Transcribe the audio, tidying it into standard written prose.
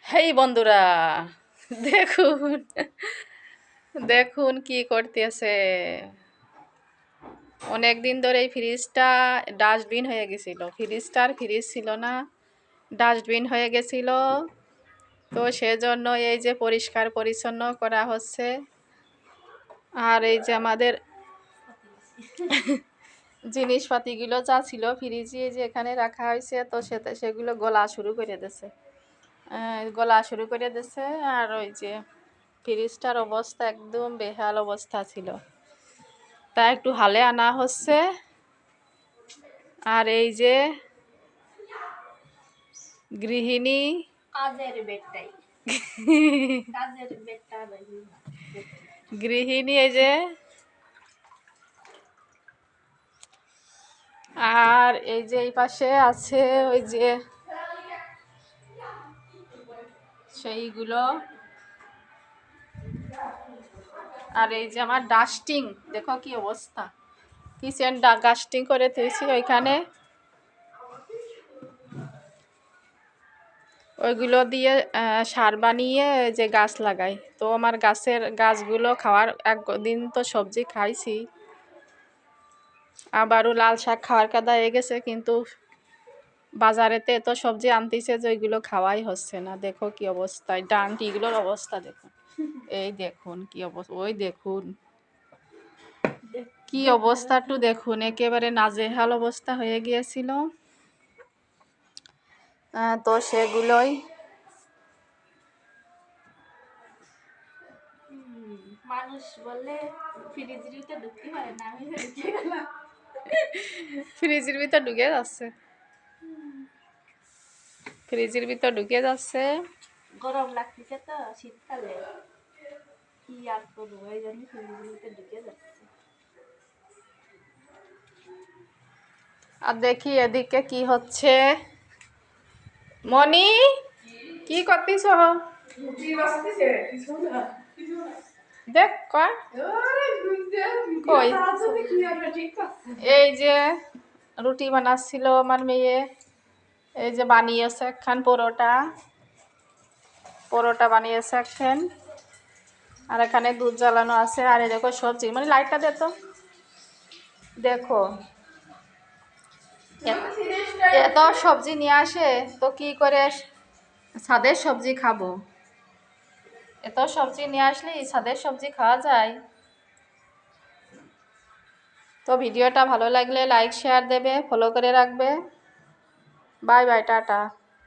হেই বন্ধুরা, দেখুন দেখুন কি করতেছে। অনেক দিন ধরে এই ফ্রিজটা ডাস্টবিন হয়ে গেছিল। ফ্রিজ ছিল না, ডাস্টবিন হয়ে গেছিল। তো সেজন্য এই যে পরিষ্কার পরিচ্ছন্ন করা হচ্ছে। আর এই যে আমাদের জিনিসপাতিগুলো যা ছিল ফ্রিজে যে এখানে রাখা হয়েছে, তো সেগুলো গলা শুরু করে দিছে। আর ওই যে ফ্রিজটার অবস্থা একদম বেহাল অবস্থা ছিল, তা একটু হালে আনা হচ্ছে। আর এই যে গৃহিণী গৃহিণী এই যে, আর এই যে এই পাশে আছে ওই যে সেইগুলো। আর এই যে আমার ডাস্টিং, দেখো কি অবস্থা, কিচেন ডাস্টিং করে তুইছি। ওইখানে ওইগুলো দিয়ে সার বানিয়ে যে গাছ লাগাই। তো আমার গাছগুলো খাওয়ার একদিন তো সবজি খাইছি, আবারও লাল শাক খাওয়ার কাদা হয়ে গেছে, কিন্তু বাজারেতে এত সবজি আনতেছে যে ওইগুলো খাওয়াই হচ্ছে না। দেখো কি অবস্থা, ডান্টিগুলোর অবস্থা দেখুন। এই দেখুন কি অবস্থা, ওই দেখুন কি অবস্থা, একটু দেখুন, একেবারে নাজেহাল অবস্থা হয়ে গিয়েছিল। তো সেগুলোই মানুষ বললে ফ্রিজের ভিতরে ঢুকতে পারে না, আমি ঢুকে গেলাম। ফ্রিজের ভিতর ঢুকে যাচ্ছে, ফ্রিজের ভিতর ঢুকে যাচ্ছে। গরম লাগতেছে তো শীতকালে, কি আর করবো, এই জন্য ফ্রিজের ভিতরে ঢুকে যাচ্ছে। আর দেখি এদিকে কি হচ্ছে। মনি, কি করতিস? দেখ কর কই। এই যে রুটি বানাচ্ছিল আমার মেয়ে, এই যে বানিয়েছে একখান পরোটা বানিয়েছে একখান। আর এখানে দুধ জ্বালানো আছে। আর এই দেখো সবজি, মানে লাইটটা দে তো। দেখো এত সবজি নিয়ে আসে, তো কি করে ছাদের সবজি খাবো? এত সবজি নিয়ে আসলে ছাদের সবজি খাওয়া যায়? তো ভিডিওটা ভালো লাগলে লাইক শেয়ার দেবে, ফলো করে রাখবে। Bye bye, tata.